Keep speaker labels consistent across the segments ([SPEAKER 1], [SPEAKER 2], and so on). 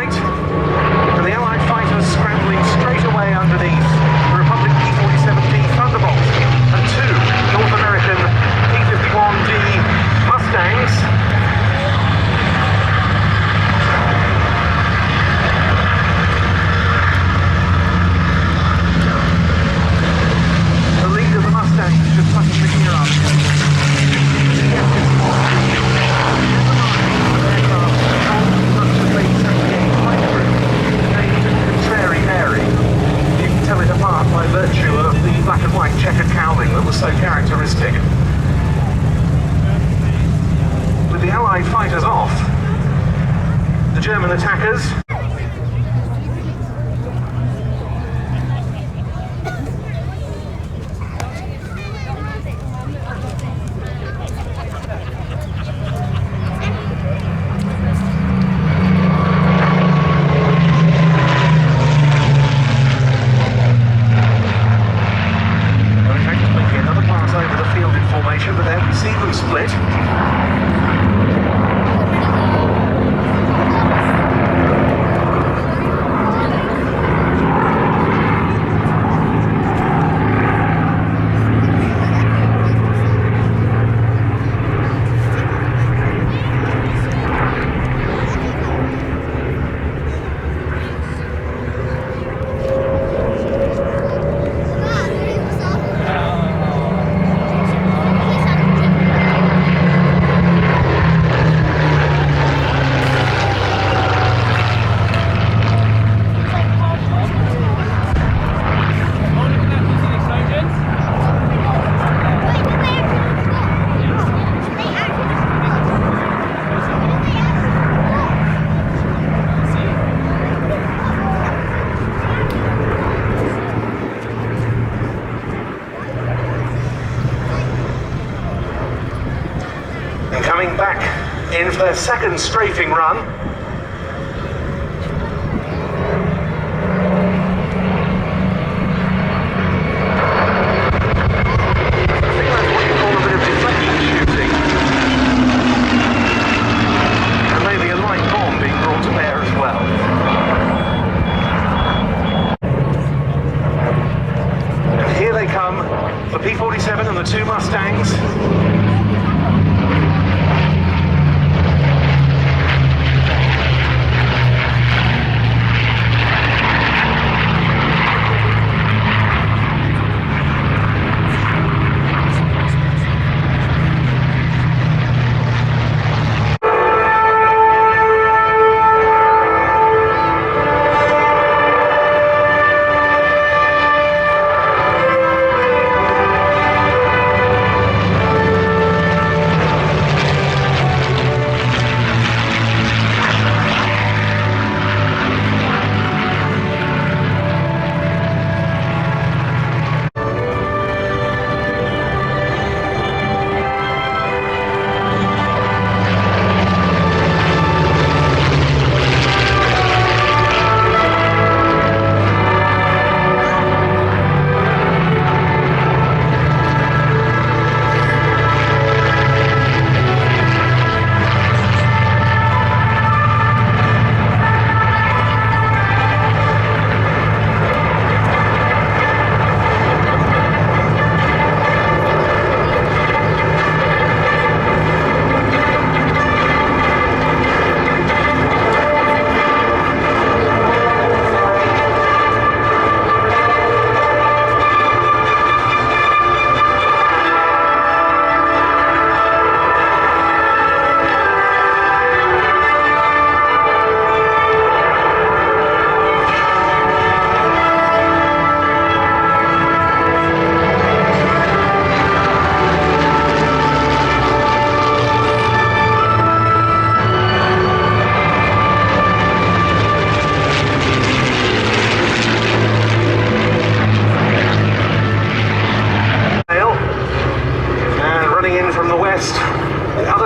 [SPEAKER 1] And the Allied fighters scrambling straight away underneath the Republic P-47D Thunderbolt and two North American P-51D Mustangs. The lead of the Mustangs is just tucking the gear up. It apart by virtue of the black and white checkered cowling that was so characteristic. With the Allied fighters off, the German attackers split. Coming back in for their second strafing run. I think that's what you call a bit of deflection shooting. And maybe a light bomb being brought to bear as well. And here they come, the P-47 and the two Mustangs.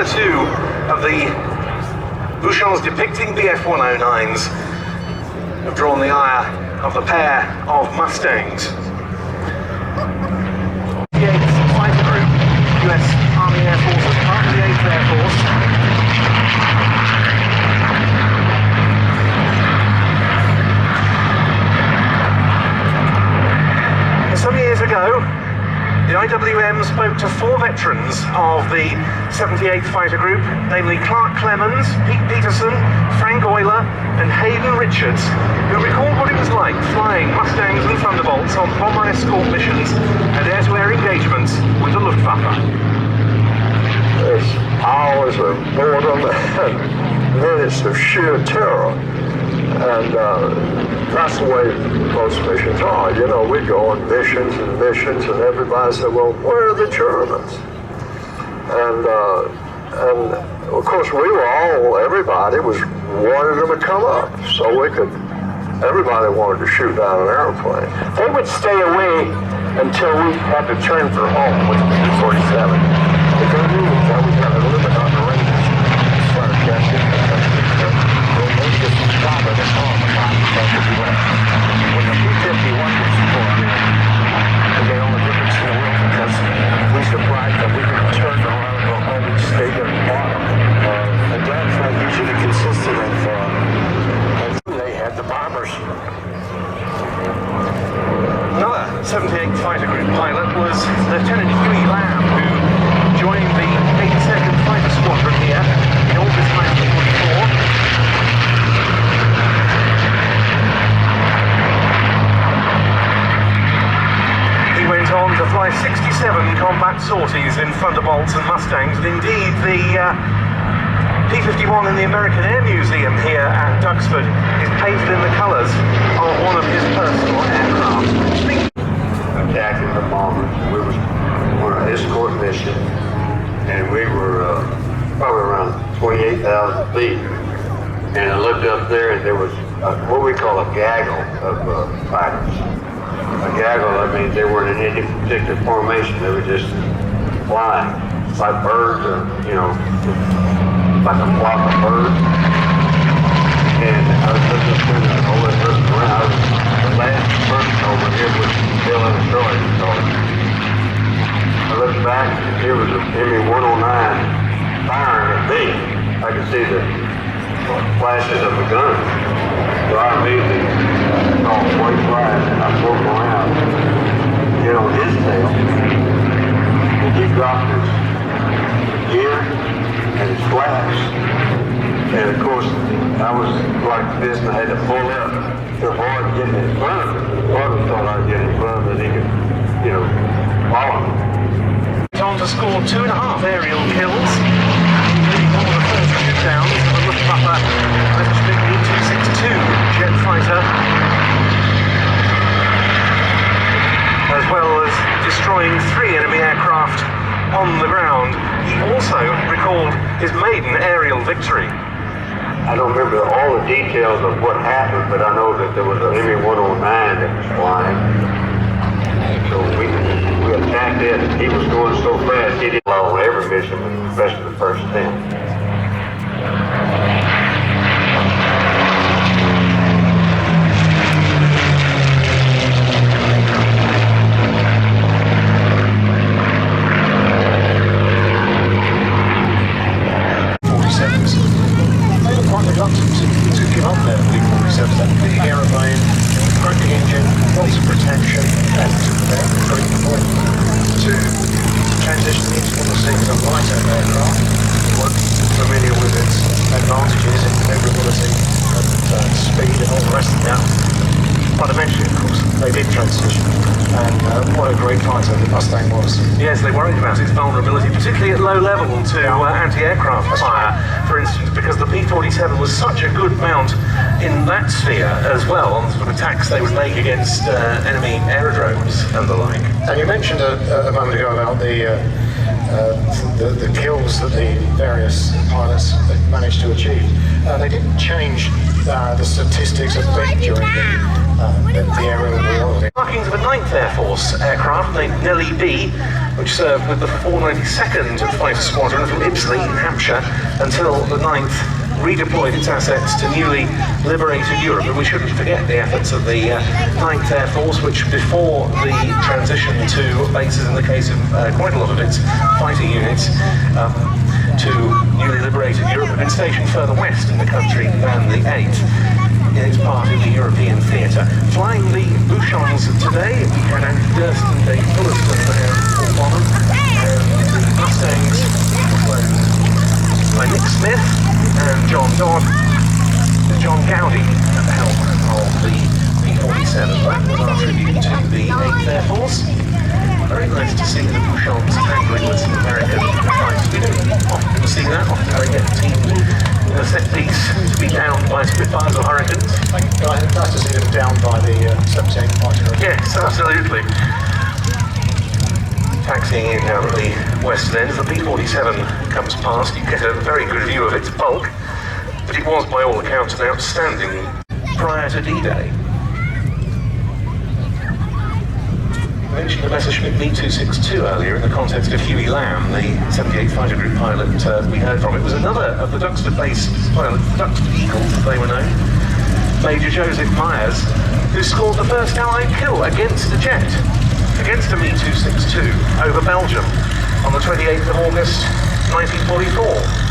[SPEAKER 1] Two of the Buchons depicting Bf109s have drawn the ire of the pair of Mustangs. The 8th Fighter Group, US Army Air Force as part of the 8th Air Force. IWM spoke to 4 veterans of the 78th Fighter Group, namely Clark Clemens, Pete Peterson, Frank Euler and Hayden Richards, who recalled what it was like flying Mustangs and Thunderbolts on bomber escort missions and air-to-air engagements with the Luftwaffe.
[SPEAKER 2] There's hours of boredom and minutes of sheer terror. And that's the way most missions are. You know, we go on missions and missions, and everybody said, well, where are the Germans? And of course, everybody wanted them to come up, so everybody wanted to shoot down an airplane.
[SPEAKER 3] They would stay away until we had to turn for home with the P-47. Because we knew that we had a limit on the range. So they just stopped at home when the P-51 was deployed. The only difference in the world because we supplied that we could turn around and go home and stay there and bottom. And that's not usually consistent of they had the bombers.
[SPEAKER 1] Another 78th Fighter Group pilot was Lieutenant Huey Lamb, who joined the 82nd Fighter Squadron here in August 1944. He went on to fly 67 combat sorties in Thunderbolts and Mustangs, and indeed the P-51 in the American Air Museum here at Duxford is painted in the colours of one of his personal aircraft.
[SPEAKER 2] Attacking the bombers. We were on an escort mission, and we were probably around 28,000 feet. And I looked up there, and there was what we call a gaggle of fighters. A gaggle, I mean, they weren't in any particular formation. They were just flying like birds, or like a flock of birds. And I was looking through the whole person around. The last person over here was still in the story. So I looked back, and here was a ME-109 firing at me. I could see the flashes of the gun. So I immediately saw a white flash, and I pulled around, get on his tail, and he dropped his gear and his flaps. And of course, I was like this, and I had to pull up so hard to get in front of him. Probably thought I'd get in front of him, that he could, follow me.
[SPEAKER 1] On to score 2.5 aerial kills, including one of the first shootdowns of the Luftwaffe Messerschmitt Bf109 jet fighter, as well as destroying 3 enemy aircraft on the ground. He also recalled his maiden aerial victory.
[SPEAKER 2] I don't remember all the details of what happened, but I know that there was an ME-109 that was flying. So we attacked it, and he was going so fast, he didn't fly on every mission, especially the first 10.
[SPEAKER 3] To give up their P-47s, that big aeroplane, broke the engine, lots of protection, and they're very important to transition into what we're seeing as a lighter aircraft. We're familiar with its advantages in maneuverability and speed and all the rest of that. But eventually, of course, they did transition, and what a great fighter the Mustang was.
[SPEAKER 1] Yes, they worried about its vulnerability, particularly at low level to anti-aircraft fire, for instance, because the P-47 was such a good mount in that sphere as well, on sort of attacks they would make against enemy aerodromes and the like.
[SPEAKER 3] And you mentioned a moment ago about the kills that the various pilots managed to achieve. They didn't change the statistics a bit during the aerial war.
[SPEAKER 1] Markings of a 9th Air Force aircraft named Nellie B, which served with the 492nd Fighter Squadron from Ibsley in Hampshire until the 9th redeployed its assets to newly liberated Europe. And we shouldn't forget the efforts of the 9th Air Force, which before the transition to bases in the case of quite a lot of its fighter units to newly liberated Europe, had been stationed further west in the country than the 8th. in its part in the European theatre. Flying the Buchons today, we had Andy Durst and Dave Fullerton and Paul Bonham, and the Mustangs flown by Nick Smith and John Dodd, and John Gowdy at the helm of the P-47. That was our tribute to the 8th Air Force. Very nice to see the Buchons handling with some American fighters. We don't often see that, often they get teamed in a set piece to be downed by Spitfires or Hurricanes.
[SPEAKER 3] Nice to see them down by the 78 Fighter.
[SPEAKER 1] Yes, absolutely. Taxiing in down at the western end, as the P-47 comes past, you get a very good view of its bulk, but it was by all accounts an outstanding prior to D-Day. I mentioned the Messerschmitt B262 earlier in the context of Huey Lamb, the 78th Fighter Group pilot we heard from. It was another of the Duxford-based pilots, the Duxford Eagles as they were known, Major Joseph Myers, who scored the first Allied kill against a jet, against a Me-262 over Belgium on the 28th of August 1944.